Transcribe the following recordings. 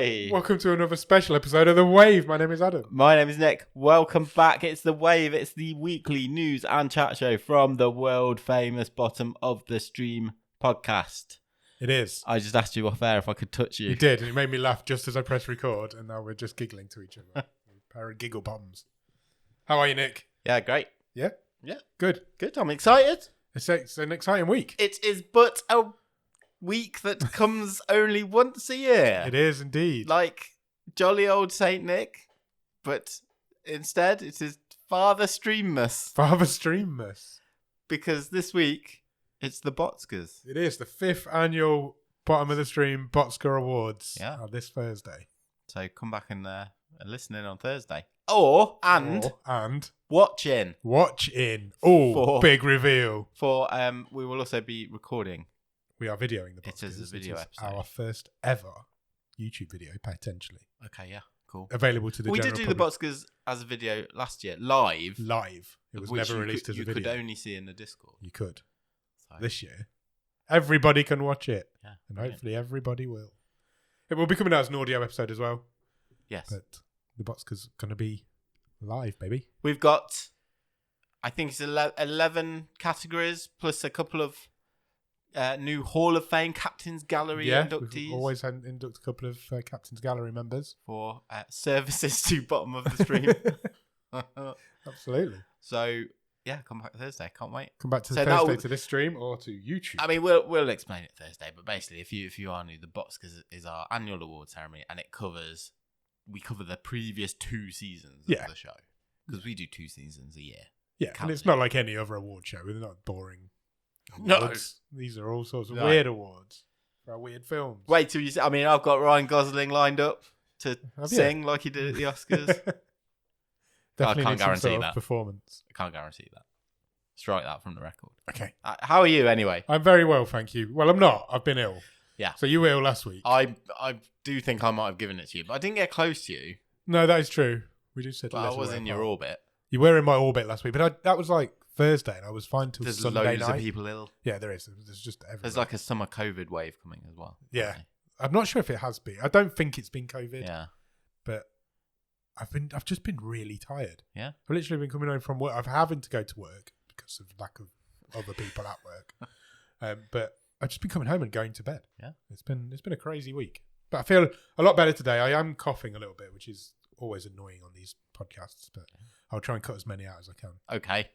Hey! Welcome to another special episode of The Wave. My name is Adam. My name is Nick. Welcome back. It's The Wave. It's the weekly news and chat show from the world famous Bottom of the Stream podcast. It is. I just asked you off air if I could touch you. You did, and it made me laugh just as I pressed record, and now we're just giggling to each other. A pair of giggle bombs. How are you, Nick? Yeah, great. Yeah? Yeah. Good. Good. I'm excited. It's an exciting week. It is but a week that comes only once a year. It is indeed. Like jolly old Saint Nick, but instead it is Father Streammas. Father Streammas. Because this week it's the BOTScars. It is the 5th annual Bottom of the Stream BoTScar Awards. Yeah. This Thursday. So come back and listen in on Thursday. And watch in. Watch in. Oh, big reveal. For we will also be recording. We are videoing the BoTScars. It is a video episode. Our first ever YouTube video, potentially. Okay, yeah, cool. Available to the we general did do public. the BoTScars as a video last year, live. It was never released as a video. You could only see in the Discord. You could. So. This year, everybody can watch it. Yeah, and hopefully everybody will. It will be coming out as an audio episode as well. Yes. But the BoTScars going to be live, baby. We've got, I think it's 11 categories, plus a couple of new Hall of Fame Captain's Gallery inductees. We've always had induct a couple of Captain's Gallery members. For services to Bottom of the Stream. Absolutely. So, yeah, come back Thursday. Can't wait. Come back to Thursday to this stream or to YouTube. I mean, we'll explain it Thursday, but basically, if you are new, the BOTScars is our annual award ceremony, and we cover the previous 2 seasons of the show. Because we do 2 seasons a year. Yeah, and it's not like any other award show. They're not boring awards. No. These are all sorts of weird awards for our weird films. Wait till you see. I mean, I've got Ryan Gosling lined up to sing like he did at the Oscars. Definitely I can't guarantee that. Performance. I can't guarantee that. Strike that from the record. Okay. How are you anyway? I'm very well, thank you. Well, I'm not. I've been ill. Yeah. So you were ill last week. I do think I might have given it to you, but I didn't get close to you. No, that is true. We do sit. But I was in your orbit. You were in my orbit last week, but that was like Thursday, and I was fine till Sunday night. There's loads of people ill. Yeah, there is. There's just everywhere. There's like a summer COVID wave coming as well. Yeah. Okay. I'm not sure if it has been. I don't think it's been COVID. Yeah. But I've just been really tired. Yeah. I've literally been coming home from work. I'm having to go to work because of lack of other people at work. But I've just been coming home and going to bed. Yeah. It's been a crazy week. But I feel a lot better today. I am coughing a little bit, which is always annoying on these podcasts, but I'll try and cut as many out as I can. Okay.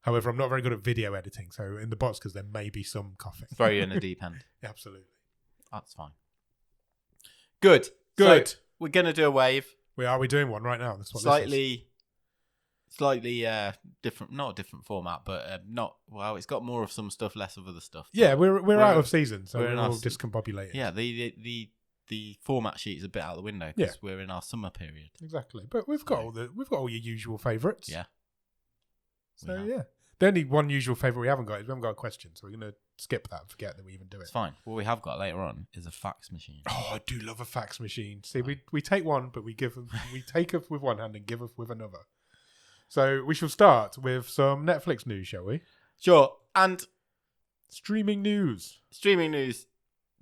However, I'm not very good at video editing, so in the BoTScars there may be some coughing. Throw you in the deep end. Yeah, absolutely. That's fine. Good. So we're going to do a wave. We're doing one right now. That's what slightly different, not a different format, but it's got more of some stuff, less of other stuff. Yeah, we're out of season, so we're all discombobulated. Yeah, the format sheet is a bit out the window because we're in our summer period. Exactly, but we've got all your usual favourites. Yeah. So yeah, the only one usual favourite we haven't got is we haven't got a question, so we're going to skip that and forget that we even do it. It's fine. What we have got later on is a fax machine. Oh, I do love a fax machine. See, we take one, but we take it with one hand and give it with another. So we shall start with some Netflix news, shall we? Sure. And streaming news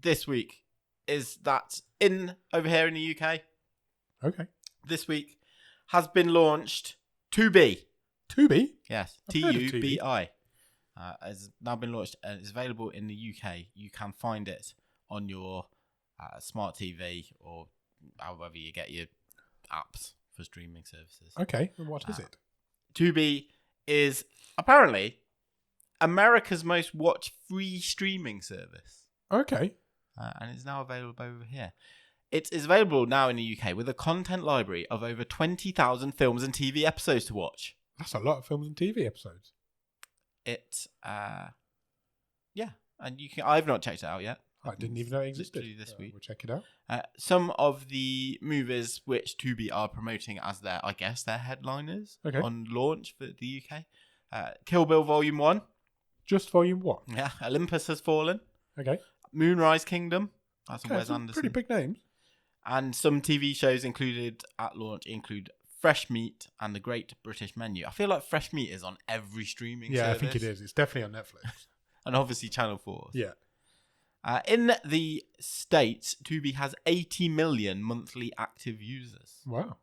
this week is that over here in the UK. Okay. This week has been launched Tubi. Tubi? Yes. Tubi. Has now been launched and it's available in the UK. You can find it on your smart TV or however you get your apps for streaming services. Okay. And what is it? Tubi is apparently America's most watched free streaming service. Okay. And it's now available over here. It is available now in the UK with a content library of over 20,000 films and TV episodes to watch. That's a lot of films and TV episodes. And you can. I've not checked it out yet. I didn't even know it existed. This week. We'll check it out. Some of the movies which Tubi are promoting as their headliners on launch for the UK. Kill Bill Volume 1. Just Volume 1? Yeah. Olympus Has Fallen. Okay. Moonrise Kingdom. That's Wes Anderson. Pretty big names. And some TV shows included at launch include Fresh Meat and The Great British Menu. I feel like Fresh Meat is on every streaming service. Yeah, I think it is. It's definitely on Netflix. And obviously Channel 4. Yeah. In the States, Tubi has 80 million monthly active users. Wow.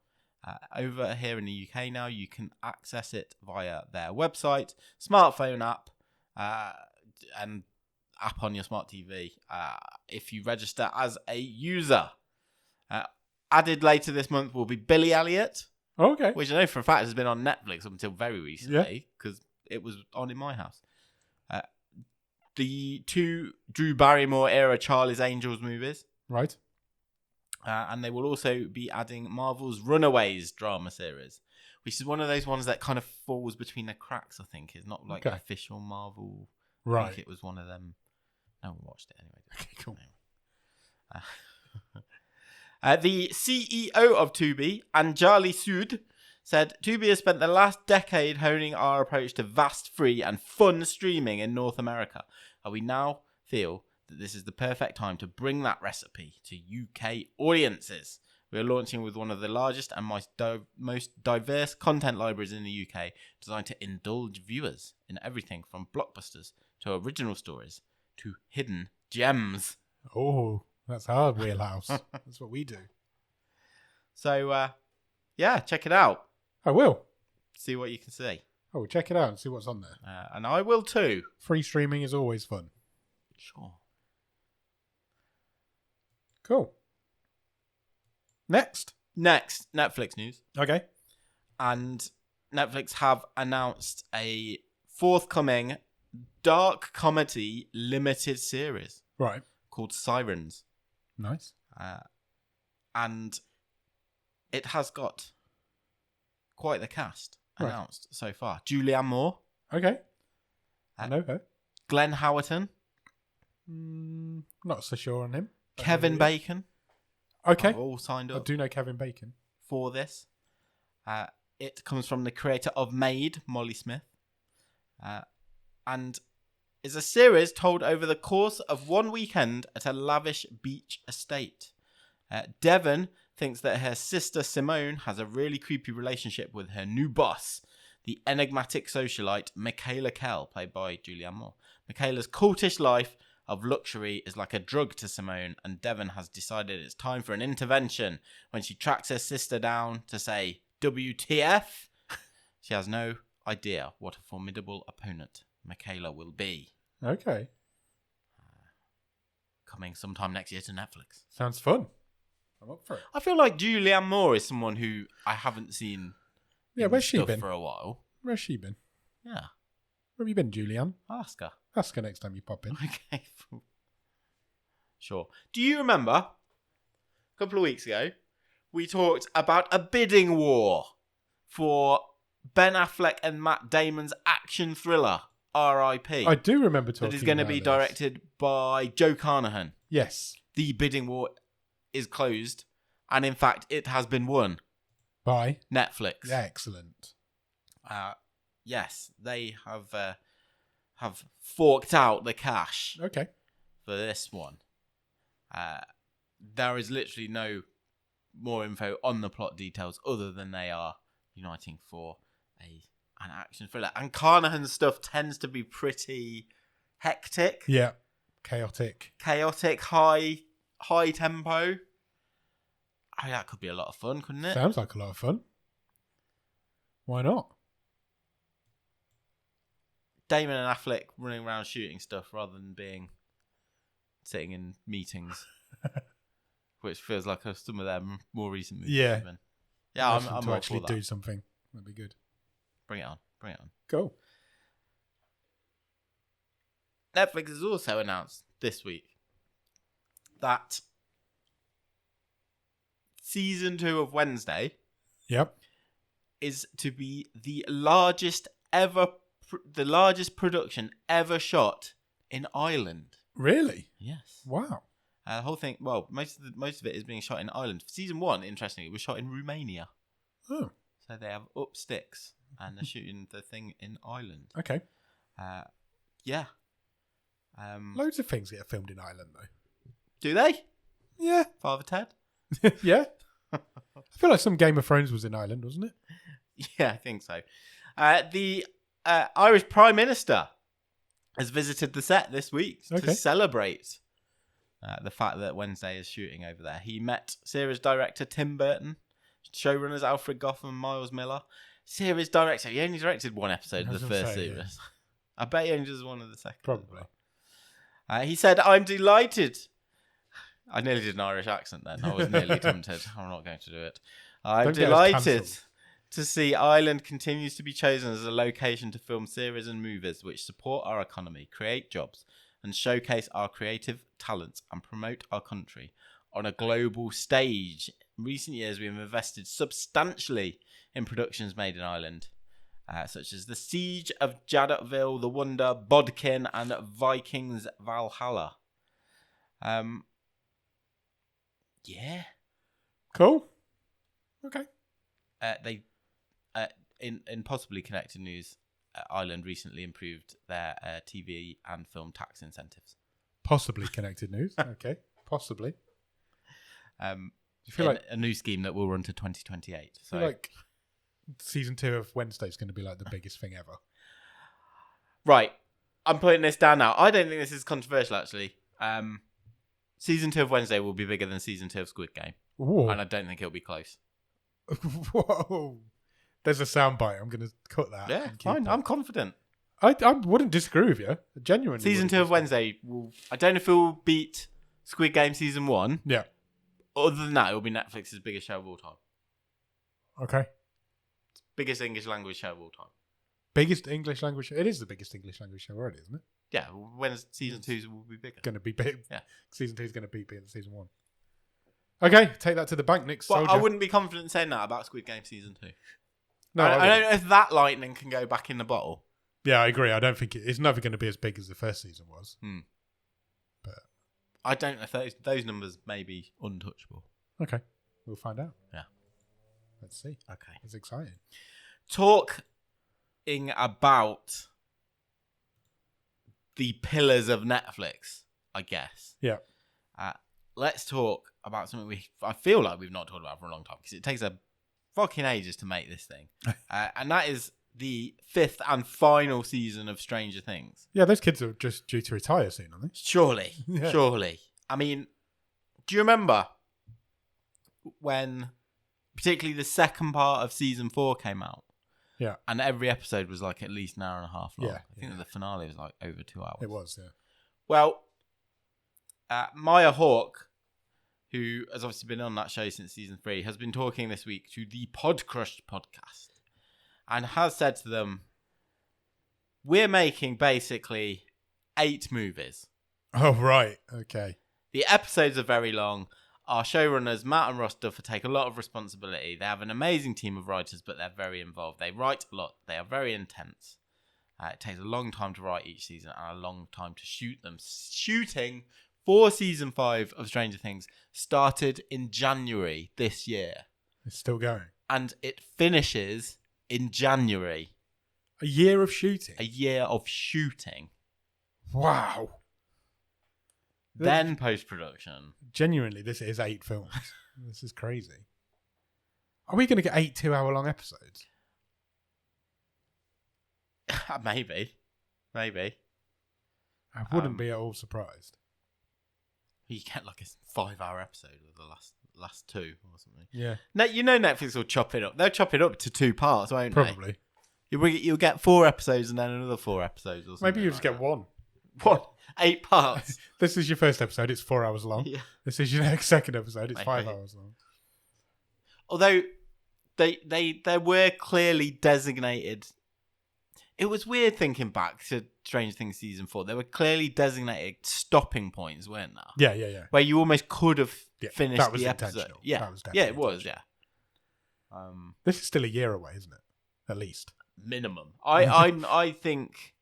Over here in the UK now, you can access it via their website, smartphone app, and app on your smart TV if you register as a user. Added later this month will be Billy Elliot, Okay. which I know for a fact has been on Netflix up until very recently because it was on in my house. The 2 Drew Barrymore era Charlie's Angels movies. Right. And they will also be adding Marvel's Runaways drama series, which is one of those ones that kind of falls between the cracks, I think. It's not like official Marvel. Right. I think it was one of them. No one watched it anyway. Okay, cool. The CEO of Tubi, Anjali Sood, said, Tubi has spent the last decade honing our approach to vast, free and fun streaming in North America. And we now feel that this is the perfect time to bring that recipe to UK audiences. We are launching with one of the largest and most diverse content libraries in the UK, designed to indulge viewers in everything from blockbusters to original stories to hidden gems. Oh, that's our wheelhouse. That's what we do. So, yeah, check it out. I will. See what you can see. Oh, check it out and see what's on there. And I will too. Free streaming is always fun. Sure. Cool. Next, Netflix news. Okay. And Netflix have announced a forthcoming dark comedy limited series Right. called Sirens. Nice. And it has got quite the cast announced so far. Julianne Moore. Okay. I know her. Glenn Howerton. Not so sure on him. Kevin Bacon. Okay. Are all signed I up do know Kevin Bacon. for this. It comes from the creator of Maid, Molly Smith. And is a series told over the course of one weekend at a lavish beach estate. Devon thinks that her sister Simone has a really creepy relationship with her new boss, the enigmatic socialite Michaela Kell, played by Julianne Moore. Michaela's cultish life of luxury is like a drug to Simone, and Devon has decided it's time for an intervention. When she tracks her sister down to say, WTF, she has no idea what a formidable opponent Michaela will be. Okay. Coming sometime next year to Netflix. Sounds fun. I'm up for it. I feel like Julianne Moore is someone who I haven't seen where's she stuff been? for a while. Where's she been? Yeah. Where have you been, Julianne? I'll ask her. Ask her next time you pop in. Okay. Sure. Do you remember a couple of weeks ago we talked about a bidding war for Ben Affleck and Matt Damon's action thriller R.I.P. I do remember talking that is going to be about this. directed by Joe Carnahan. Yes. The bidding war is closed, and in fact, it has been won. By? Netflix. Excellent. Yes, they have forked out the cash Okay. for this one. There is literally no more info on the plot details other than they are uniting for an action thriller. And Carnahan's stuff tends to be pretty hectic. Yeah. Chaotic. High tempo. I mean, that could be a lot of fun, couldn't it? Sounds like a lot of fun. Why not? Damon and Affleck running around shooting stuff rather than sitting in meetings, which feels like some of their more recent movies. Yeah. Even. Yeah, I'm to all actually for that. do something. That'd be good. Bring it on. Cool. Netflix has also announced this week that season 2 of Wednesday Yep. is to be the largest production ever shot in Ireland. Really? Yes. Wow. The whole thing. Well, most of it is being shot in Ireland. Season 1, interestingly, was shot in Romania. Oh. So they have up sticks and they're shooting the thing in Ireland. Okay. Yeah. Loads of things get filmed in Ireland, though. Do they? Yeah. Father Ted? Yeah. I feel like some Game of Thrones was in Ireland, wasn't it? Yeah, I think so. The Irish Prime Minister has visited the set this week to celebrate the fact that Wednesday is shooting over there. He met series director Tim Burton, showrunners Alfred Goff and Miles Miller. Series director, he only directed one episode of the first series. Yeah. I bet he only does one of the second. Probably. He said, "I'm delighted." I nearly did an Irish accent then. I was nearly tempted. I'm not going to do it. I'm delighted to see Ireland continues to be chosen as a location to film series and movies which support our economy, create jobs, and showcase our creative talents and promote our country on a global stage. In recent years, we have invested substantially in productions made in Ireland, such as The Siege of Jadotville, The Wonder, Bodkin, and Vikings Valhalla. Yeah. Cool. Okay. They, in possibly connected news, Ireland recently improved their TV and film tax incentives. Possibly connected news. Okay. Possibly. You feel like a new scheme that will run to 2028. So, I feel like season 2 of Wednesday is going to be like the biggest thing ever. Right. I'm putting this down now. I don't think this is controversial, actually. Season 2 of Wednesday will be bigger than season 2 of Squid Game. Whoa. And I don't think it'll be close. Whoa. There's a soundbite. I'm going to cut that. Yeah, fine. I'm confident. I wouldn't disagree with you. Genuinely. Season 2 of Wednesday will... I don't know if it will beat Squid Game season 1. Yeah. Other than that, it will be Netflix's biggest show of all time. Okay. Biggest English language show of all time. Biggest English language show? It is the biggest English language show already, isn't it? Yeah, when season 2 will be bigger. Going to be big. Yeah. Season 2 is going to be bigger than season 1. Okay, take that to the bank, Nick. Well, I wouldn't be confident saying that about Squid Game season 2. No, I don't know if that lightning can go back in the bottle. Yeah, I agree. I don't think it's never going to be as big as the first season was. But I don't know if those numbers may be untouchable. Okay, we'll find out. Yeah. Let's see. Okay. It's exciting. Talking about the pillars of Netflix, I guess. Yeah. Let's talk about something I feel like we've not talked about for a long time because it takes a fucking ages to make this thing. And that is the 5th and final season of Stranger Things. Yeah, those kids are just due to retire soon, aren't they? Surely. Yeah. Surely. I mean, do you remember when particularly the second part of season 4 came out? Yeah. And every episode was like at least an hour and a half long. Yeah. I think that the finale was like over 2 hours. It was, yeah. Well, Maya Hawke, who has obviously been on that show since season 3, has been talking this week to the Podcrush podcast and has said to them, we're making basically 8 movies. Oh, right. Okay. The episodes are very long. Our showrunners, Matt and Ross Duffer, take a lot of responsibility. They have an amazing team of writers, but they're very involved. They write a lot. They are very intense. It takes a long time to write each season and a long time to shoot them. Shooting for season 5 of Stranger Things started in January this year. It's still going. And it finishes in January. A year of shooting? A year of shooting. Wow. Then post-production. Genuinely, this is 8 films. This is crazy. Are we going to get 8 2-hour-long episodes? Maybe. I wouldn't be at all surprised. You get like a 5-hour episode of the last 2 or something. Yeah. No, you know Netflix will chop it up. They'll chop it up to 2 parts, won't Probably. they? You'll get 4 episodes and then another 4 episodes or something. Maybe you just get one. What? 8 parts? This is your first episode. It's 4 hours long. Yeah. This is your next second episode. It's 5 hours long. Although they were clearly designated. It was weird thinking back to Stranger Things season 4. They were clearly designated stopping points, weren't there? Yeah. Where you almost could have finished that was the episode. intentional. Yeah, that was it was. Yeah. This is still a year away, isn't it? At least minimum. I think.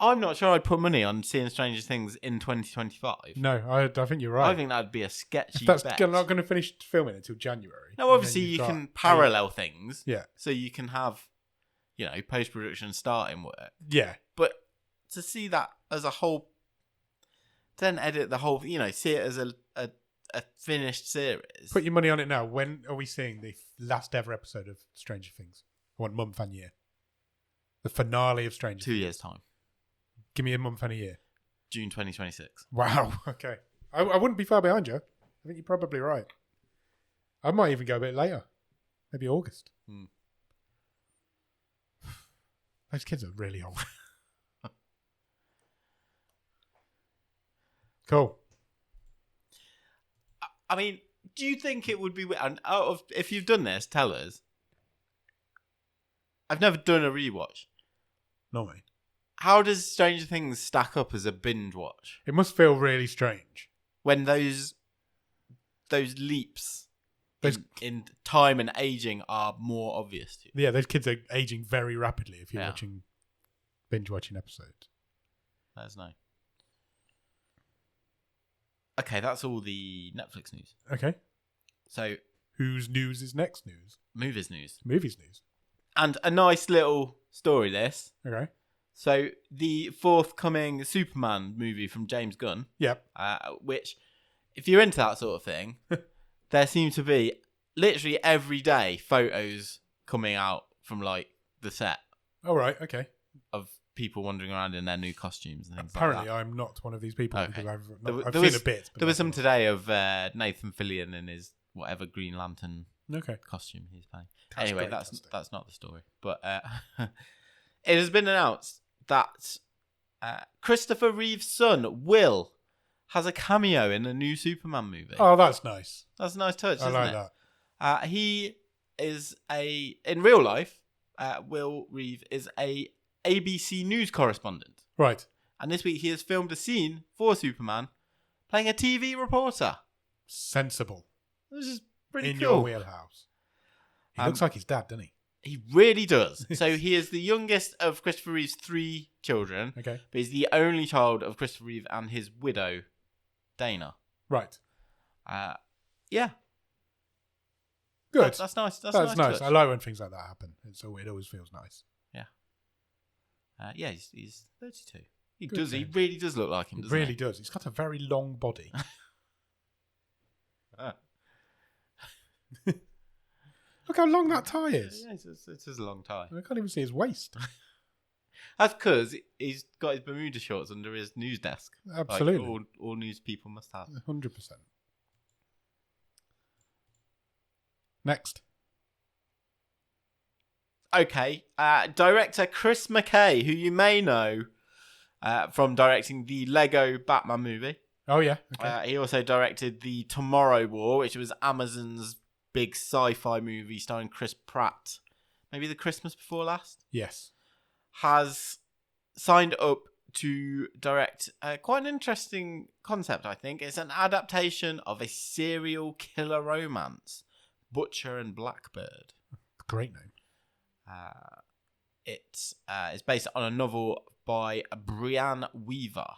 I'm not sure I'd put money on seeing Stranger Things in 2025. No, I think you're right. I think that'd be a sketchy That's bet. not going to finish filming until January. No, obviously you can parallel things. Yeah. So you can have, post-production starting work. Yeah. But to see that as a whole, then edit the whole, see it as a finished series. Put your money on it now. When are we seeing the last ever episode of Stranger Things? What month and year? The finale of Stranger Things. 2 years' time. Give me a month and a year. June 2026. Wow. Okay. I wouldn't be far behind you. I think you're probably right. I might even go a bit later. Maybe August. Those kids are really old. Cool. I mean, do you think it would be... And if you've done this, tell us. I've never done a rewatch. Not me. How does Stranger Things stack up as a binge watch? It must feel really strange. When those leaps in time and aging are more obvious to you. Yeah, those kids are aging very rapidly if you're binge watching episodes. Let us know. Okay, that's all the Netflix news. Okay. So, whose news is next news? Movies news. Movies news. And a nice little story, this. Okay. So, the forthcoming Superman movie from James Gunn. Yep. Which, if you're into that sort of thing, there seem to be literally every day photos coming out from like the set. All right. Okay. Of people wandering around in their new costumes and things Apparently, like that. I'm not one of these people because I've There seen a bit. There was some today of Nathan Fillion in his whatever Green Lantern costume he's playing. Anyway, that's not the story. But it has been announced that Christopher Reeve's son, Will, has a cameo in a new Superman movie. Oh, that's nice. That's a nice touch, isn't it? I like that. He is in real life, Will Reeve is a ABC News correspondent. Right. And this week he has filmed a scene for Superman playing a TV reporter. Sensible. This is pretty in cool. your wheelhouse. He looks like his dad, doesn't he? He really does. So he is the youngest of Christopher Reeve's 3 children. Okay. But he's the only child of Christopher Reeve and his widow, Dana. Right. Yeah. Good. That's nice. That's nice. Touch. I like when things like that happen. It always feels nice. Yeah. He's 32. He Good does. man. He really does look like him. He Doesn't really he? does. He's got a very long body. Look how long that tie is. Yeah, it's a long tie. I can't even see his waist. That's because he's got his Bermuda shorts under his news desk. Absolutely. Like all news people must have. 100%. Next. Okay. Director Chris McKay, who you may know from directing the Lego Batman movie. Oh, yeah. Okay. He also directed The Tomorrow War, which was Amazon's big sci-fi movie starring Chris Pratt. Maybe the Christmas before last? Yes. Has signed up to direct quite an interesting concept, I think. It's an adaptation of a serial killer romance, Butcher and Blackbird. Great name. It is based on a novel by Brianne Weaver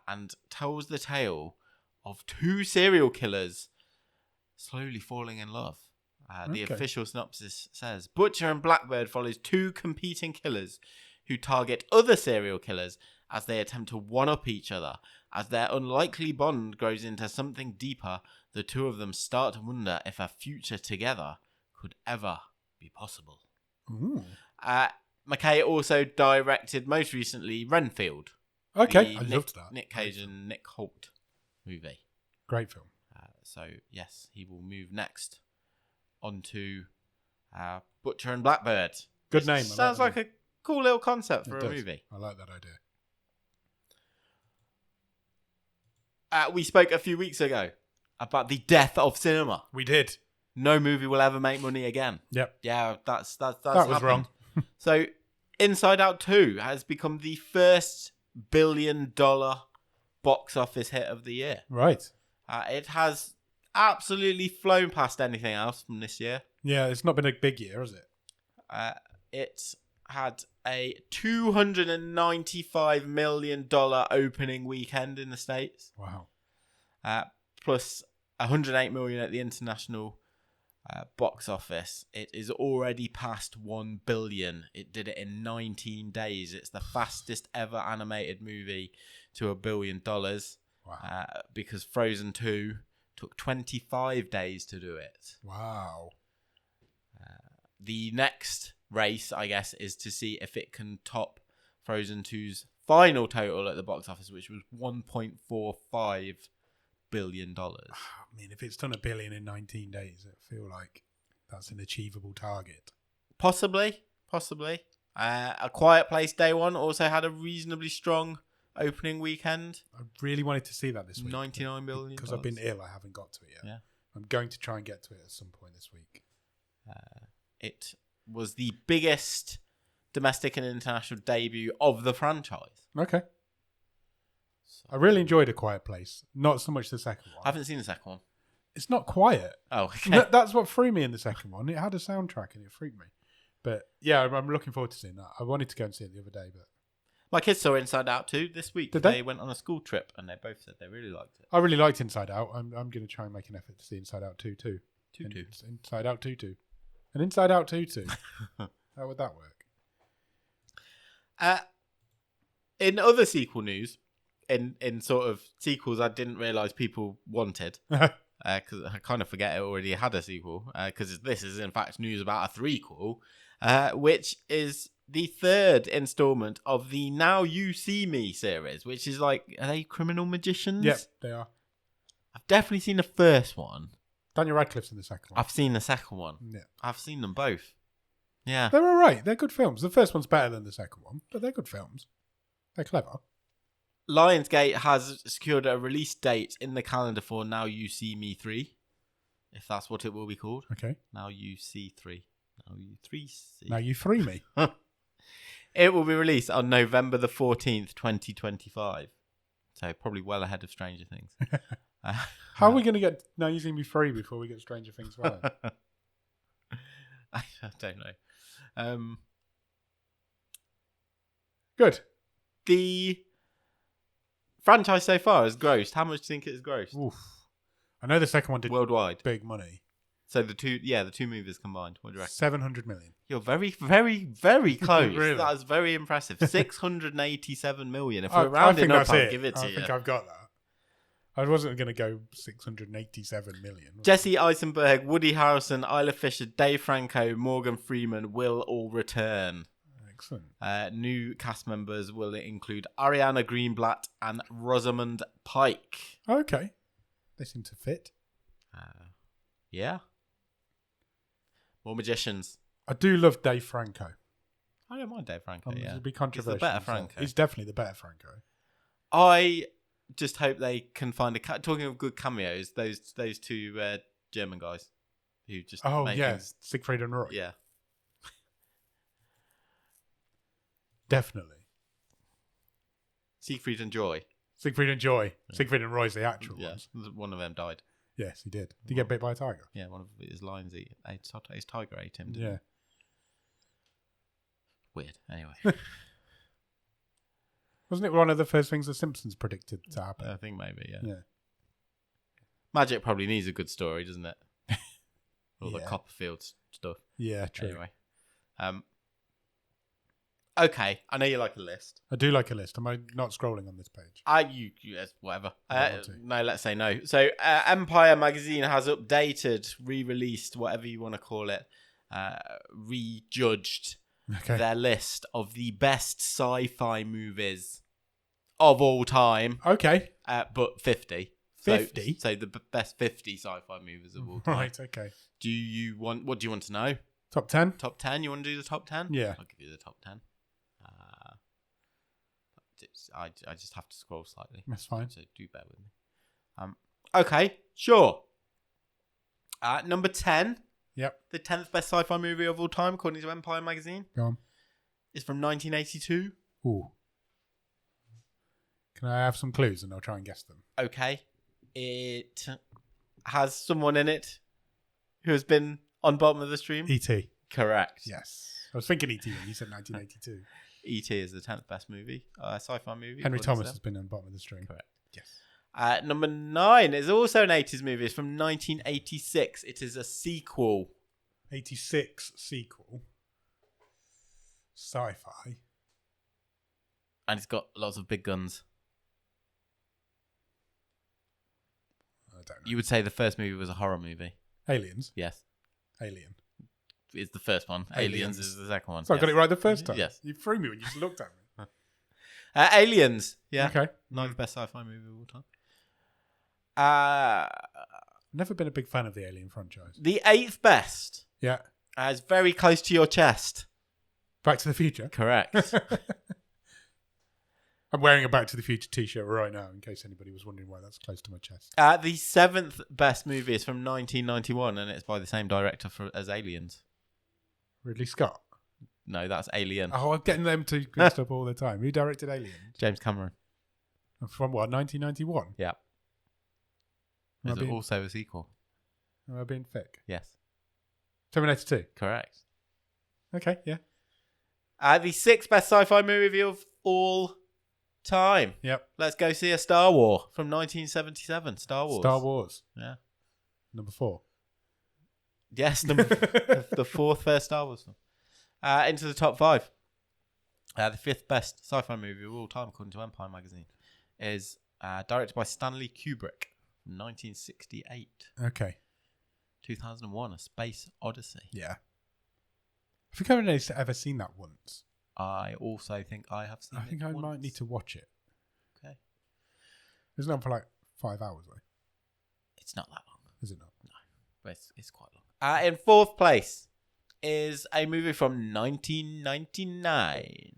and tells the tale of 2 serial killers slowly falling in love. The official synopsis says, Butcher and Blackbird follows 2 competing killers who target other serial killers as they attempt to one-up each other. As their unlikely bond grows into something deeper, the 2 of them start to wonder if a future together could ever be possible. Ooh. McKay also directed, most recently, Renfield. Okay, I loved that. Nick Cage and Nick Holt movie. Great film. So, yes, he will move next onto Butcher and Blackbird. Good name. Sounds like a cool little concept for a movie. I like that idea. We spoke a few weeks ago about the death of cinema. We did. No movie will ever make money again. Yep. Yeah, that was wrong. So, Inside Out 2 has become the first $1 billion box office hit of the year. Right. It has absolutely flown past anything else from this year. Yeah, it's not been a big year, has it? It had a $295 million opening weekend in the States. Wow. Plus $108 million at the international box office. It is already past 1 billion. It did it in 19 days. It's the fastest ever animated movie to $1 billion. Wow. Because Frozen 2 took 25 days to do it. Wow. The next race, I guess, is to see if it can top Frozen 2's final total at the box office, which was $1.45 billion. I mean, if it's done $1 billion in 19 days, I feel like that's an achievable target. Possibly. A Quiet Place Day One also had a reasonably strong opening weekend. I really wanted to see that this week. $99 million. Because I've been ill, I haven't got to it yet. Yeah. I'm going to try and get to it at some point this week. It was the biggest domestic and international debut of the franchise. Okay. So, I really enjoyed A Quiet Place. Not so much the second one. I haven't seen the second one. It's not quiet. Oh, okay. That's what threw me in the second one. It had a soundtrack and it freaked me. But yeah, I'm looking forward to seeing that. I wanted to go and see it the other day, but My kids saw Inside Out 2 this week. Did they? They went on a school trip and they both said they really liked it. I really liked Inside Out. I'm going to try and make an effort to see Inside Out 2 too. 2-2. Inside Out 2-2. And Inside Out 2-2. How would that work? In other sequel news, in sort of sequels I didn't realise people wanted, because I kind of forget it already had a sequel, because this is in fact news about a threequel, which is the third installment of the Now You See Me series, which is like, are they criminal magicians? Yep, they are. I've definitely seen the first one. Daniel Radcliffe's in the second one. I've seen the second one. Yeah. I've seen them both. Yeah. They're all right. They're good films. The first one's better than the second one, but they're good films. They're clever. Lionsgate has secured a release date in the calendar for Now You See Me 3, if that's what it will be called. Okay. Now You See 3. Now You 3C. Now you free me. It will be released on November the 14th, 2025. So probably well ahead of Stranger Things. How are we going to get Now You See Me free before we get Stranger Things 5? I don't know. Good. The franchise so far has grossed. How much do you think it has grossed? Oof. I know the second one did Worldwide. big money. So the two movies combined. What do you reckon? 700 million. You're very, very, very close. Really? That is very impressive. 687 million. If I we're rounding think up, that's I'll it. give it to I you. think I've got that. I wasn't going to go 687 million. Jesse Eisenberg, Woody Harrelson, Isla Fisher, Dave Franco, Morgan Freeman will all return. Excellent. New cast members will include Ariana Greenblatt and Rosamund Pike. Okay. They seem to fit. Yeah. More magicians. I do love Dave Franco. I don't mind Dave Franco, yeah. It'd be controversial. He's the better Franco. He's definitely the better Franco. I just hope they can find talking of good cameos, those two German guys who just make things. Siegfried and Roy. Yeah. Definitely. Siegfried and Joy. Siegfried and Joy. Yeah. Siegfried and Roy's the actual ones. ones. One of them died. Yes, he did. Did he get bit by a tiger? Yeah, one of his lions his tiger ate him. Yeah. Weird. Anyway. Wasn't it one of the first things the Simpsons predicted to happen? I think maybe, yeah. Yeah. Magic probably needs a good story, doesn't it? All the Yeah. Copperfield stuff. Yeah, true. Anyway. Okay, I know you like a list. I do like a list. Am I not scrolling on this page? Yes, whatever. I want to. No, let's say no. So, Empire magazine has updated, re-released, whatever you want to call it, rejudged Okay. their list of the best sci-fi movies of all time. Okay. But 50. 50? So the best 50 sci-fi movies of all time. Right, okay. What do you want to know? Top 10? Top 10? You want to do the top 10? Yeah. I'll give you the top 10. I just have to scroll slightly. That's fine. So do bear with me. Okay, sure. Number 10. Yep. The 10th best sci-fi movie of all time, according to Empire magazine, Go on. is from 1982. Ooh. Can I have some clues and I'll try and guess them? Okay. It has someone in it who has been on bottom of the stream. E.T. Correct. Yes. I was thinking E.T. when you said 1982. E.T. is the 10th best movie, sci-fi movie. Henry according to Thomas them. has been on the bottom of the stream. Correct. Yes. Number 9 is also an 80s movie. It's from 1986. It is a sequel. 86 sequel. Sci-fi. And it's got lots of big guns. I don't know. You would say the first movie was a horror movie. Aliens. Yes. Alien. It's the first one. Aliens is the second one. So I got it right the first time. Yes. You threw me when you just looked at me. Aliens. Yeah. Okay. Ninth best sci-fi movie of all time. Never been a big fan of the Alien franchise. The 8th best. Yeah. Is very close to your chest. Back to the Future. Correct. I'm wearing a Back to the Future t-shirt right now, in case anybody was wondering why that's close to my chest. The 7th best movie is from 1991, and it's by the same director as Aliens. Ridley Scott. No, that's Alien. Oh, I'm getting them two mixed up all the time. Who directed Aliens? James Cameron. From what, 1991? Yeah. There's also a sequel. Am I being thick? Yes. Terminator 2. Correct. Okay, yeah. The 6th best sci-fi movie of all time. Yep. Let's go see a Star Wars from 1977. Star Wars. Star Wars. Yeah. Number 4. Yes, the 4th first Star Wars film. Into the top 5. The 5th best sci-fi movie of all time, according to Empire magazine, is directed by Stanley Kubrick from 1968. Okay. 2001, A Space Odyssey. Yeah. I think I've only ever seen that once. I also think I have seen it. I think I might need to watch it. Okay. It's not for like 5 hours, though. It's not that long. Is it not? No, but it's quite long. In 4th place is a movie from 1999.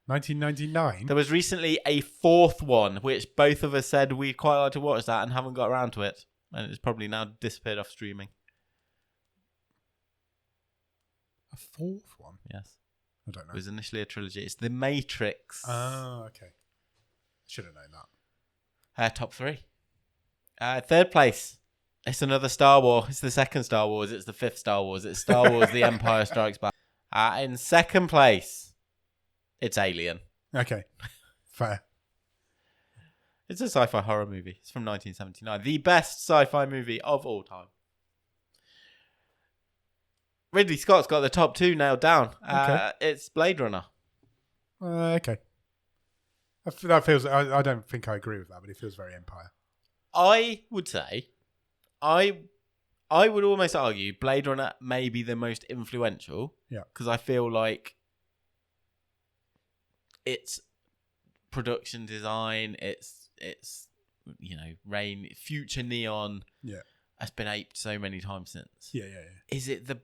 1999? There was recently a 4th one, which both of us said we'd quite like to watch that and haven't got around to it. And it's probably now disappeared off streaming. A 4th one? Yes. I don't know. It was initially a trilogy. It's The Matrix. Oh, okay. Should have known that. Top 3. 3rd place. It's another Star Wars. It's the 2nd Star Wars. It's the 5th Star Wars. It's Star Wars The Empire Strikes Back. In 2nd place, it's Alien. Okay. Fair. It's a sci-fi horror movie. It's from 1979. The best sci-fi movie of all time. Ridley Scott's got the top 2 nailed down. Okay. It's Blade Runner. Okay. That feels... I don't think I agree with that, but it feels very Empire. I would say... I would almost argue Blade Runner may be the most influential. Yeah. Because I feel like its production design, its rain, future neon. Yeah. Has been aped so many times since. Yeah. Is it the...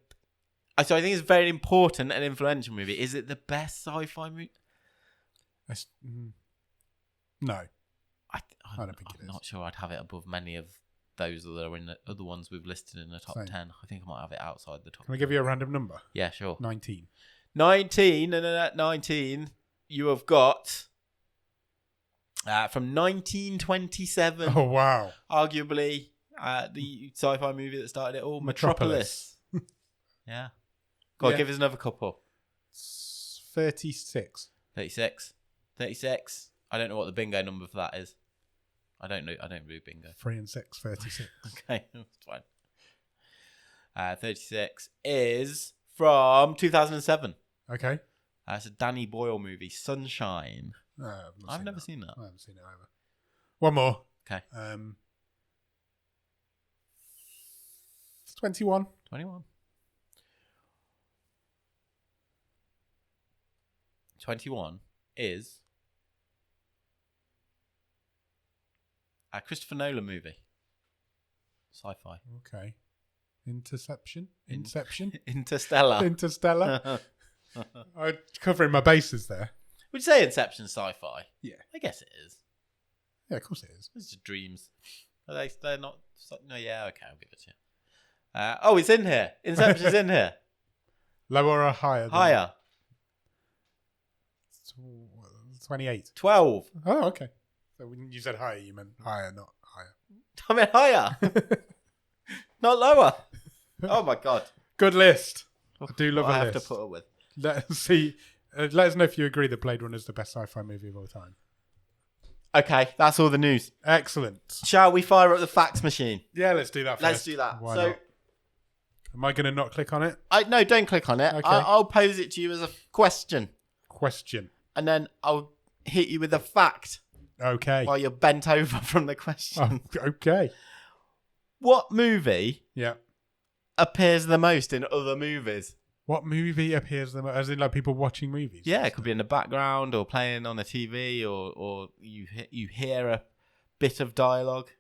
So I think it's a very important and influential movie. Is it the best sci-fi movie? No. I don't think it is. I'm not sure I'd have it above many of those that are in the other ones we've listed in the top 10. I think I might have it outside the top. Can I give you a random number? Yeah, sure. 19. 19, and then at 19, you have got from 1927. Oh, wow. Arguably the sci-fi movie that started it all, Metropolis. Yeah. Go on, give us another couple. 36. 36. 36. I don't know what the bingo number for that is. I don't know. I don't do bingo. 3 and 6, 36. Okay, that's fine. 36 is from 2007. Okay. It's a Danny Boyle movie, Sunshine. I've never seen that. I haven't seen it either. One more. Okay. 21. 21. 21 is a Christopher Nolan movie. Sci-fi. Okay. Inception? Inception? Interstellar. Interstellar? I'm covering my bases there. Would you say Inception sci-fi? Yeah. I guess it is. Yeah, of course it is. It's just dreams. They're not... No, yeah, okay, I'll give it to you. It's in here. Inception's in here. Lower or higher? Higher. 28. 12. Oh, okay. So when you said higher, you meant higher, not higher. I meant higher. Not lower. Oh, my God. Good list. I do love a list. I have to put up with. Let us know if you agree that Blade Runner is the best sci-fi movie of all time. Okay, that's all the news. Excellent. Shall we fire up the fax machine? Yeah, let's do that first. Let's do that. Why not? Am I going to not click on it? No, don't click on it. Okay. I'll pose it to you as a question. And then I'll hit you with a fact. Okay. While you're bent over from the question. Okay. What movie appears appears the most in other movies? What movie appears the most? As in, like, people watching movies? Yeah, it could be in the background or playing on a TV, or you hear a bit of dialogue.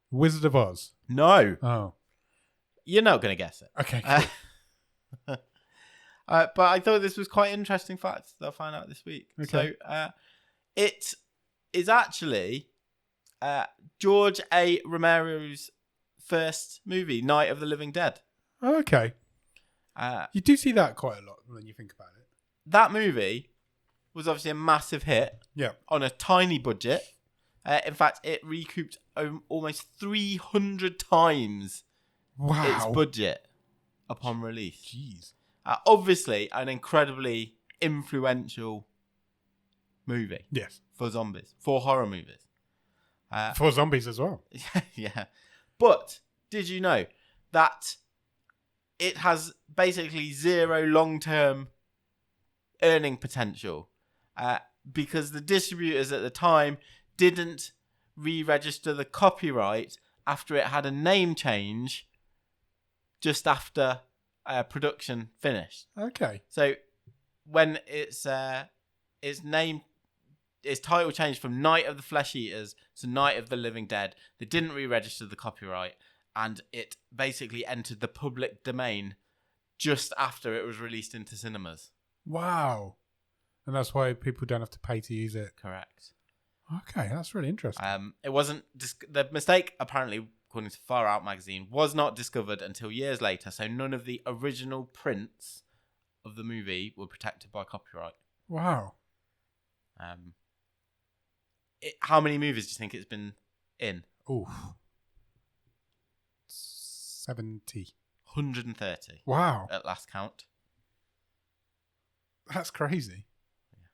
Wizard of Oz. No, Oh. you're not going to guess it. Okay, cool. But I thought this was quite interesting fact that I found out this week. Okay. So it is actually George A. Romero's first movie, Night of the Living Dead. Oh, okay. You do see that quite a lot when you think about it. That movie was obviously a massive hit. Yeah. On a tiny budget. In fact, it recouped almost 300 times its budget upon release. Jeez. Obviously, an incredibly influential movie. Yes. For zombies. For horror movies. For zombies as well. Yeah. But did you know that it has basically zero long-term earning potential? Because the distributors at the time didn't re-register the copyright after it had a name change just after production finished. Okay. So when its title changed from Night of the Flesh Eaters to Night of the Living Dead, they didn't re-register the copyright, and it basically entered the public domain just after it was released into cinemas. Wow. And that's why people don't have to pay to use it. Correct. Okay, that's really interesting. It wasn't the mistake, apparently, according to Far Out magazine, was not discovered until years later. So none of the original prints of the movie were protected by copyright. Wow. How many movies do you think it's been in? Oof. 70. 130. Wow. At last count. That's crazy. Yeah.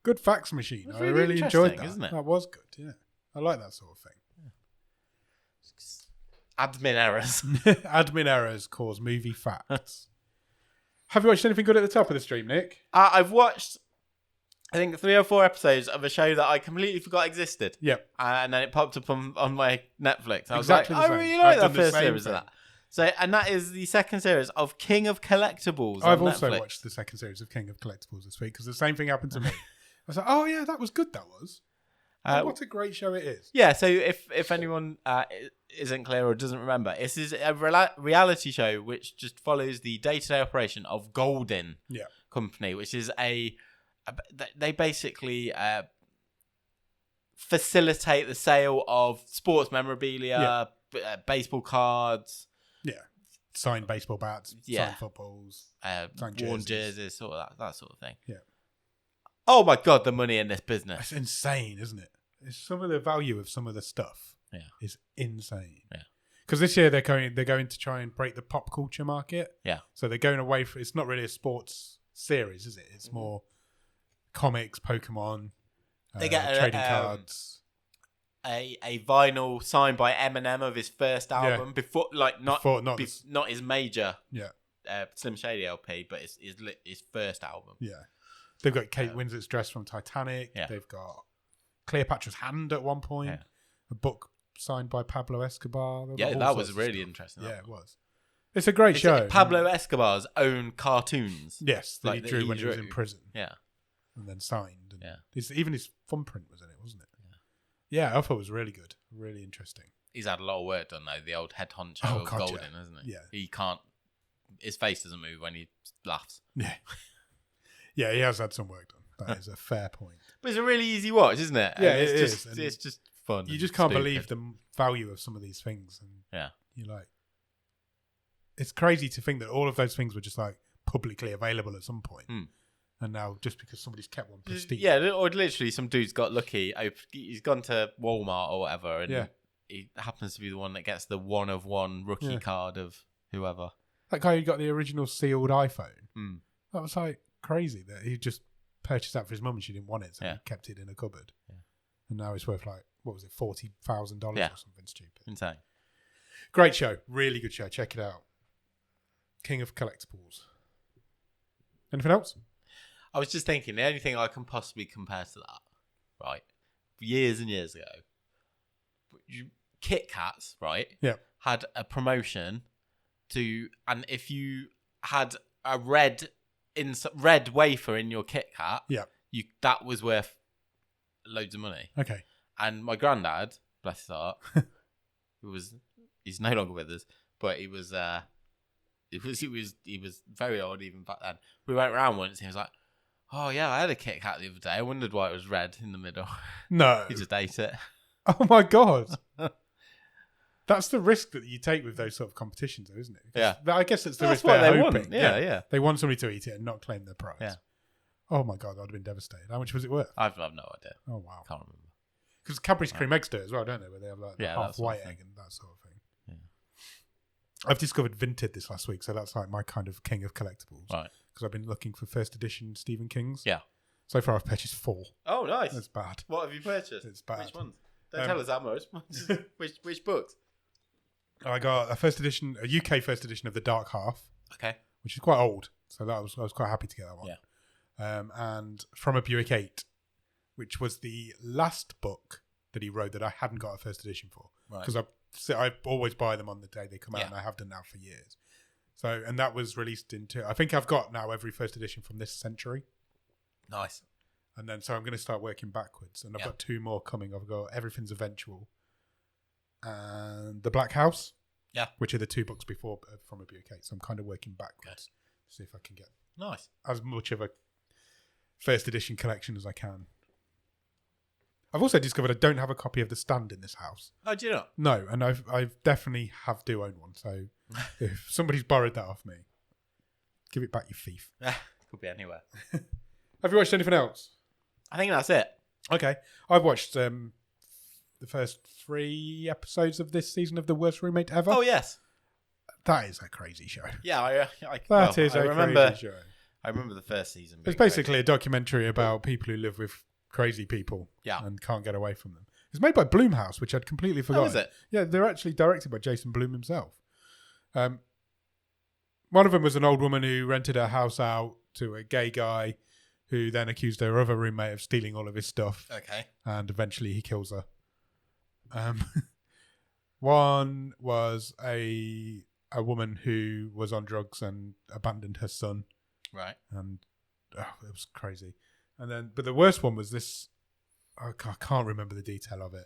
Good fax machine. I really really enjoyed that. Isn't it? That was good, yeah. I like that sort of thing. Yeah. Admin errors. Admin errors cause movie facts. Have you watched anything good at the top of the stream, Nick? I've watched, I think, 3 or 4 episodes of a show that I completely forgot existed. Yep. And then it popped up on my Netflix. I was exactly like, the I same. really like I've that done the first same series thing. of that. So, and that is the second series of King of Collectibles. I've on also Netflix. watched the second series of King of Collectibles this week because the same thing happened to me. I was like, oh yeah, that was good, that was. What a great show it is. Yeah, so if anyone isn't clear or doesn't remember, this is a reality show which just follows the day-to-day operation of Goldin Company, which is they basically facilitate the sale of sports memorabilia, baseball cards, signed baseball bats, signed footballs, signed worn jerseys, jerseys, sort of that sort of thing. Yeah. Oh my god, the money in this business! It's insane, isn't it? Some of the value of some of the stuff is insane. Yeah. Because this year they're going to try and break the pop culture market. Yeah. So they're going away from. It's not really a sports series, is it? It's more comics, Pokemon. They get trading cards. A vinyl signed by Eminem of his first album before, like not his major Slim Shady LP, but his first album. Yeah. They've got Kate Winslet's dress from Titanic. Yeah. They've got Cleopatra's hand at one point. Yeah. A book signed by Pablo Escobar. Yeah, that was really interesting. Yeah, it was. It's a great show. Pablo Escobar's own cartoons. Yes, that he drew when he was in prison. Yeah. And then signed. And yeah. Even his thumbprint was in it, wasn't it? Yeah, I thought it was really good. Really interesting. He's had a lot of work done, though. The old head honcho of Golden, isn't he? Yeah. He can't... His face doesn't move when he laughs. Yeah. Yeah, he has had some work done. That is a fair point. But it's a really easy watch, isn't it? Yeah, it's just fun. You just can't believe the value of some of these things. And you're like... It's crazy to think that all of those things were just like publicly available at some point. And now, just because somebody's kept one pristine. Yeah, or literally some dude's got lucky. He's gone to Walmart or whatever, and he happens to be the one that gets the one-of-one rookie card of whoever. That guy who got the original sealed iPhone. That was like crazy that he just purchased that for his mum and she didn't want it, so he kept it in a cupboard. Yeah. And now it's worth like, what was it, $40,000 or something stupid. Insane. Great show. Really good show. Check it out. King of Collectibles. Anything else? I was just thinking, the only thing I can possibly compare to that, right, years and years ago, Kit Kats, right, had a promotion and if you had a red wafer in your Kit Kat, that was worth loads of money. Okay. And my granddad, bless his heart, he's no longer with us, but he was very old even back then. We went around once and he was like, "Oh yeah, I had a Kit Kat the other day. I wondered why it was red in the middle." No. He just ate it. Oh my God. That's the risk that you take with those sort of competitions, though, isn't it? Yeah. I guess it's the risk what they're they hoping. want. Yeah. They want somebody to eat it and not claim their prize. Yeah. Oh my God, I'd have been devastated. How much was it worth? I've no idea. Oh wow. Can't remember. Because Cadbury's cream eggs do it as well, don't they? Where they have like half white egg and that sort of thing. Yeah. I've discovered Vinted this last week, so that's like my kind of king of collectibles. Right. Because I've been looking for first edition Stephen King's. Yeah. So far I've purchased 4. Oh, nice. That's bad. What have you purchased? It's bad. Which ones? Don't tell us that much. Which books? I got a UK first edition of The Dark Half. Okay. Which is quite old, so I was quite happy to get that one. Yeah. And From a Buick 8, which was the last book that he wrote that I hadn't got a first edition for. Right. Because I always buy them on the day they come out, and I have done now for years. So, and that was released I think I've got now every first edition from this century. Nice. And then, so I'm going to start working backwards. And I've got 2 more coming. I've got Everything's Eventual and The Black House. Yeah. Which are the 2 books before From a Buick 8. So I'm kind of working backwards to see if I can get as much of a first edition collection as I can. I've also discovered I don't have a copy of The Stand in this house. Oh, do you not? No, and I've definitely do own one. So if somebody's borrowed that off me, give it back, you thief. Could be anywhere. Have you watched anything else? I think that's it. Okay. I've watched the first 3 episodes of this season of The Worst Roommate Ever. Oh, yes. That is a crazy show. Yeah, I crazy show. I remember the first season. It's basically a documentary about people who live with crazy people and can't get away from them. It's made by Blumhouse, which I'd completely forgotten. Oh, is it? Yeah, they're actually directed by Jason Blum himself. One of them was an old woman who rented her house out to a gay guy who then accused her other roommate of stealing all of his stuff. Okay. And eventually he kills her. One was a woman who was on drugs and abandoned her son. Right. And it was crazy. And then, but the worst one was this. I can't remember the detail of it,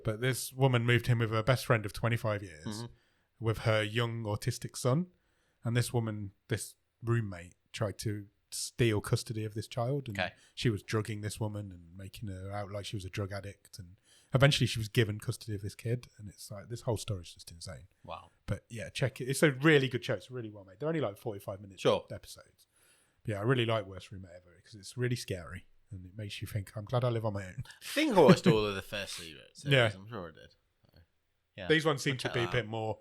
but this woman moved in with her best friend of 25 years with her young autistic son. And this roommate tried to steal custody of this child. And she was drugging this woman and making her out like she was a drug addict. And eventually she was given custody of this kid. And it's like, this whole story is just insane. Wow. But yeah, check it. It's a really good show. It's really well made. They're only like 45 minutes episodes. But yeah, I really like Worst Roommate Ever because it's really scary. And it makes you think, I'm glad I live on my own. I think I watched all of the first series. Yeah. I'm sure I did. So, yeah. These ones seem to be a bit more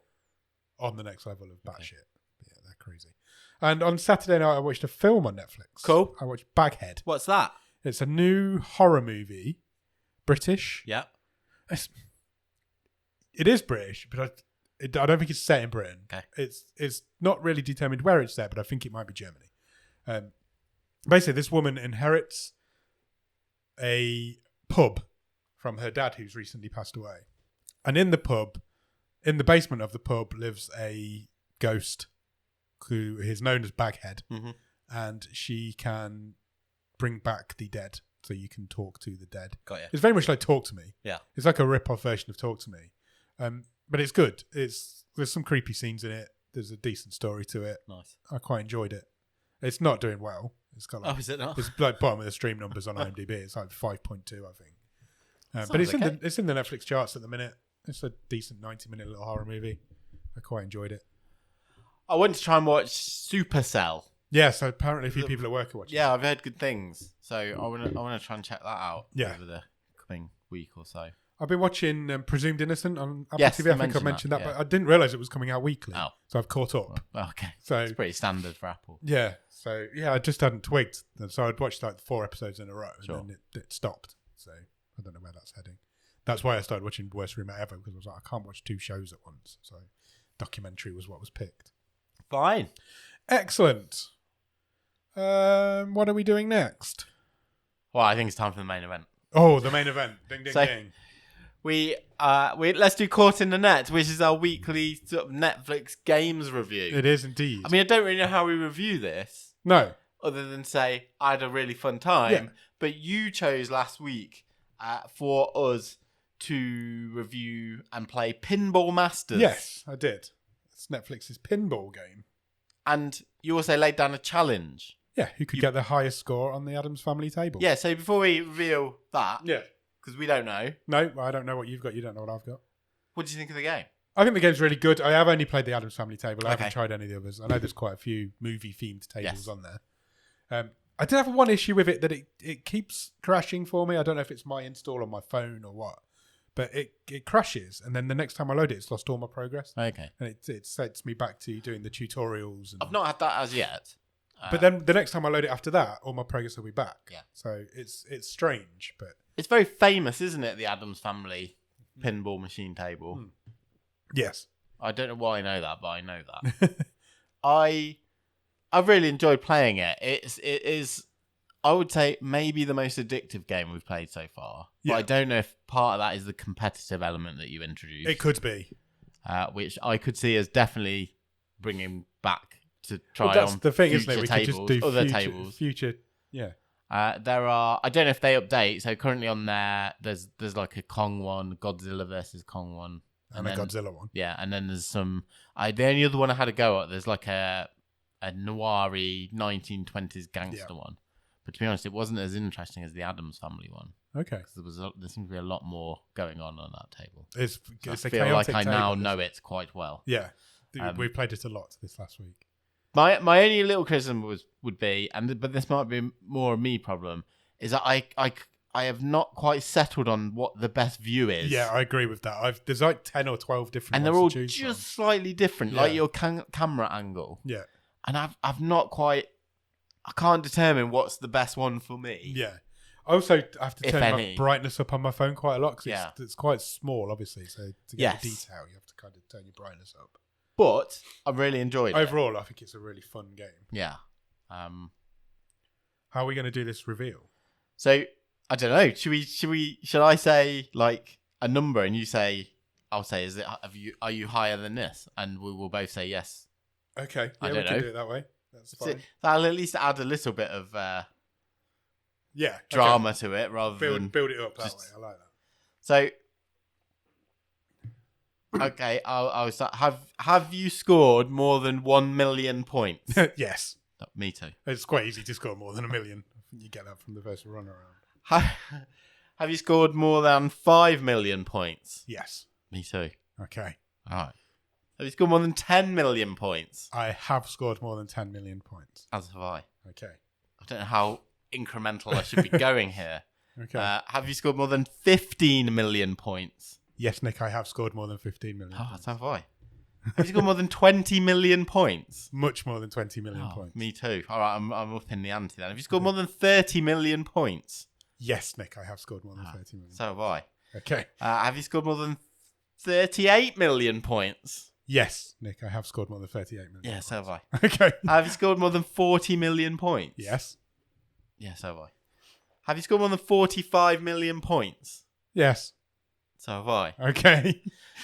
on the next level of batshit. Yeah, they're crazy. And on Saturday night, I watched a film on Netflix. Cool. I watched Baghead. What's that? It's a new horror movie. British. Yeah. It is British, but I don't think it's set in Britain. Okay. It's not really determined where it's set, but I think it might be Germany. Basically, this woman inherits a pub from her dad who's recently passed away. And in the basement of the pub, lives a ghost who is known as Baghead. Mm-hmm. And she can bring back the dead, so you can talk to the dead. Got you. It's very much like Talk to Me. Yeah. It's like a rip-off version of Talk to Me. But it's good. There's some creepy scenes in it. There's a decent story to it. Nice. I quite enjoyed it. It's not doing well. It's got like, is it not? It's like bottom of the stream numbers on IMDb. It's like 5.2, I think. But it's in the Netflix charts at the minute. It's a decent 90-minute little horror movie. I quite enjoyed it. I went to try and watch Supercell. Yeah, so apparently a few people at work are watching. Yeah, I've heard good things. So I want to try and check that out over the coming week or so. I've been watching Presumed Innocent on Apple TV. I think I mentioned that, but I didn't realise it was coming out weekly. Oh. So I've caught up. Oh, okay. So it's pretty standard for Apple. Yeah. So, I just hadn't twigged. So I'd watched like 4 episodes in a row and then it stopped. So I don't know where that's heading. That's why I started watching Worst Roommate Ever, because I was like, I can't watch 2 shows at once. So documentary was what was picked. Fine. Excellent. What are we doing next? Well, I think it's time for the main event. Oh, the main event. Ding, ding, ding. let's do Caught in the Net, which is our weekly sort of Netflix games review. It is indeed. I mean, I don't really know how we review this. No. Other than say, I had a really fun time. Yeah. But you chose last week for us to review and play Pinball Masters. Yes, I did. It's Netflix's pinball game. And you also laid down a challenge. Yeah, who could get the highest score on the Addams Family table. Yeah, so before we reveal that, because we don't know. No, I don't know what you've got. You don't know what I've got. What do you think of the game? I think the game's really good. I have only played the Addams Family table. I haven't tried any of the others. I know there's quite a few movie-themed tables on there. I did have one issue with it that it keeps crashing for me. I don't know if it's my install on my phone or what. But it crashes, and then the next time I load it, it's lost all my progress. Okay. And it sets me back to doing the tutorials. And, I've not had that as yet. but then the next time I load it after that, all my progress will be back. Yeah. So it's strange, but... It's very famous, isn't it, the Addams Family pinball machine table? Yes. I don't know why I know that, but I know that. I've really enjoyed playing it. It is, I would say, maybe the most addictive game we've played so far. But I don't know if part of that is the competitive element that you introduced. It could be. Which I could see as definitely bringing back to try that's on the thing, future isn't it? We tables, could just do other future, tables. Future, yeah. There are, I don't know if they update. So currently on there, there's like a Kong one, Godzilla versus Kong one. And a Godzilla one. Yeah, and then there's some... the only other one I had to go at, there's like a noir-y 1920s gangster one. But to be honest, it wasn't as interesting as the Addams Family one. Okay. Because there seems to be a lot more going on that table. It's I a feel like I table, now know it quite well. Yeah. We played it a lot this last week. My only little criticism would be, but this might be more a me problem, is that I have not quite settled on what the best view is. Yeah, I agree with that. There's like 10 or 12 different and ones they're all to choose just from. slightly different, like your camera angle. Yeah. And I've not quite... I can't determine what's the best one for me. Yeah. I also have to If turn any. my brightness up on my phone quite a lot because Yeah. it's quite small, obviously. So to get the detail, you have to kind of turn your brightness up. But I really enjoyed it. Overall, I think it's a really fun game. Yeah. How are we going to do this reveal? So I don't know. Should I say like a number and you say, I'll say, are you higher than this? And we will both say yes. Okay. Yeah, I don't we can know. do it that way. That's fine. That'll at least add a little bit of yeah, drama to it rather than build it up that way. I like that. So okay, I'll start. Have you scored more than 1 million points? Yes. Me too. It's quite easy to score more than 1 million. You get that from the first run around. Have you scored more than 5 million points? Yes. Me too. Okay. All right. Have you scored more than 10 million points? I have scored more than 10 million points. As have I. Okay. I don't know how incremental I should be going here. Okay. Have you scored more than 15 million points? Yes, Nick, I have scored more than 15 million points. So have I. Have you scored more than 20 million points? Much more than 20 million points. Me too. All right, I'm up in the ante then. Have you scored more than 30 million points? Yes, Nick, I have scored more than 30 million. So have I. Okay. Have you scored more than 38 million points? Yes, Nick, I have scored more than 38 million. Yeah, points. so have I. Okay. Have you scored more than 40 million points? Yes. Yeah, so have I. Have you scored more than 45 million points? Yes. So have I. Okay.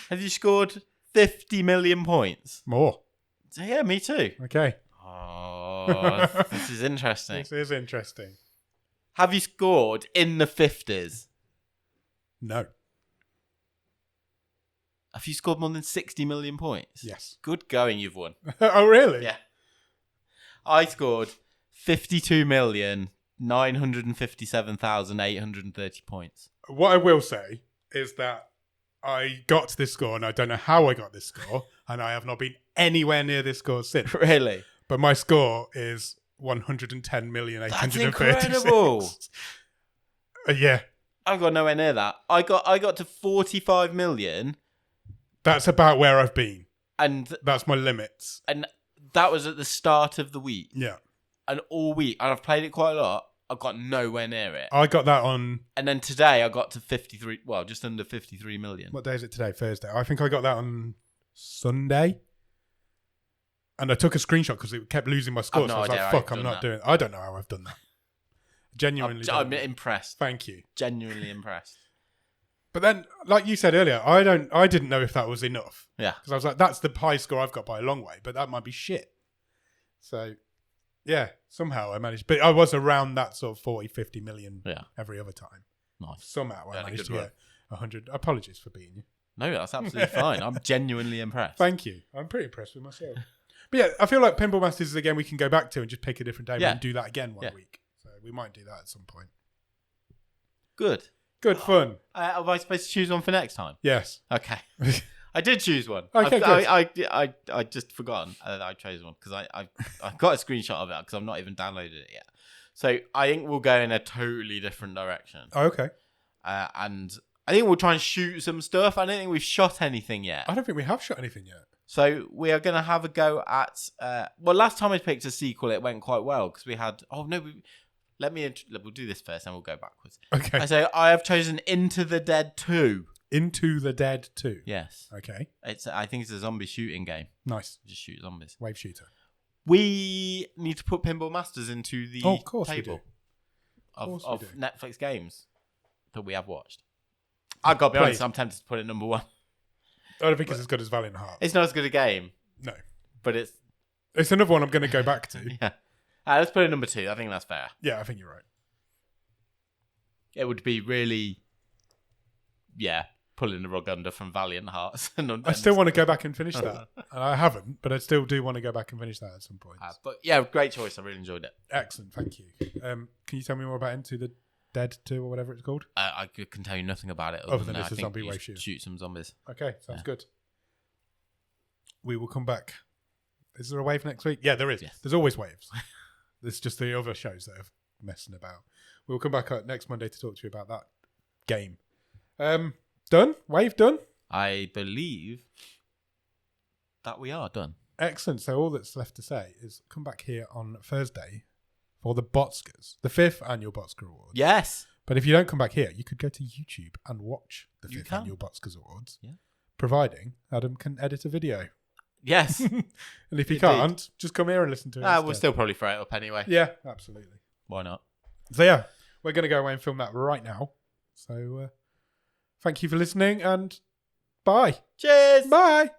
Have you scored 50 million points? More. So yeah, me too. Okay. Oh, this is interesting. This is interesting. Have you scored in the 50s? No. Have you scored more than 60 million points? Yes. Good going, you've won. Oh, really? Yeah. I scored 52,957,830 points. What I will say is that I got this score, and I don't know how I got this score, and I have not been anywhere near this score since. Really? But my score is 110,836,000. That's incredible. Yeah. I got nowhere near that. I got to 45 million. That's about where I've been. And that's my limits. And that was at the start of the week. Yeah. And all week, and I've played it quite a lot, I've got nowhere near it. I got that on... And then today I got to 53, well, just under 53 million. What day is it today? Thursday. I think I got that on Sunday. And I took a screenshot because it kept losing my score. So I was like, fuck, I'm not doing it. I don't know how I've done that. Genuinely. I'm impressed. Thank you. Genuinely impressed. But then, like you said earlier, I didn't know if that was enough. Yeah. Because I was like, that's the high score I've got by a long way, but that might be shit. So, yeah, somehow I managed. But I was around that sort of 40, 50 million every other time. Nice. Somehow I managed to get 100. Apologies for beating you. No, that's absolutely fine. I'm genuinely impressed. Thank you. I'm pretty impressed with myself. But yeah, I feel like Pinball Masters is a game we can go back to and just pick a different day and do that again one week. So we might do that at some point. Good. Good fun. Am I supposed to choose one for next time? Yes. Okay. I did choose one. Okay, good. I just forgotten that I chose one because I got a screenshot of it because I've not even downloaded it yet. So I think we'll go in a totally different direction. Oh, okay. And I think we'll try and shoot some stuff. I don't think we've shot anything yet. I don't think we have shot anything yet. So we are going to have a go at... well, last time I picked a sequel, it went quite well because we had... Oh, no, we'll do this first and we'll go backwards. Okay. So I have chosen Into the Dead 2. Into the Dead 2? Yes. Okay. I think it's a zombie shooting game. Nice. Just shoot zombies. Wave shooter. We need to put Pinball Masters into the table of Netflix games that we have watched. I've got to be honest, I'm tempted to put it number 1. I don't think it's as good as Valiant Hearts. It's not as good a game. No. But it's another one I'm going to go back to. Yeah. Let's put it number 2. I think that's fair. Yeah, I think you're right. It would be really, pulling the rug under from Valiant Hearts. I still want to go back and finish that. And I haven't, but I still do want to go back and finish that at some point. But yeah, great choice. I really enjoyed it. Excellent, thank you. Can you tell me more about Into the Dead 2 or whatever it's called? I can tell you nothing about it other than it's a zombie wave shooter. Shoot some zombies. Okay, sounds good. We will come back. Is there a wave next week? Yeah, there is. Yes. There's always waves. There's just the other shows that are messing about. We'll come back next Monday to talk to you about that game. Done? Wave done? I believe that we are done. Excellent. So all that's left to say is come back here on Thursday for the BOTScars, the 5th annual BoTScar Awards. Yes. But if you don't come back here, you could go to YouTube and watch the 5th annual BoTScars Awards. Yeah. Providing Adam can edit a video. Yes. And if he can't, just come here and listen to it. We'll still probably throw it up anyway. Yeah, absolutely. Why not? So yeah, we're going to go away and film that right now. So thank you for listening and bye. Cheers. Bye.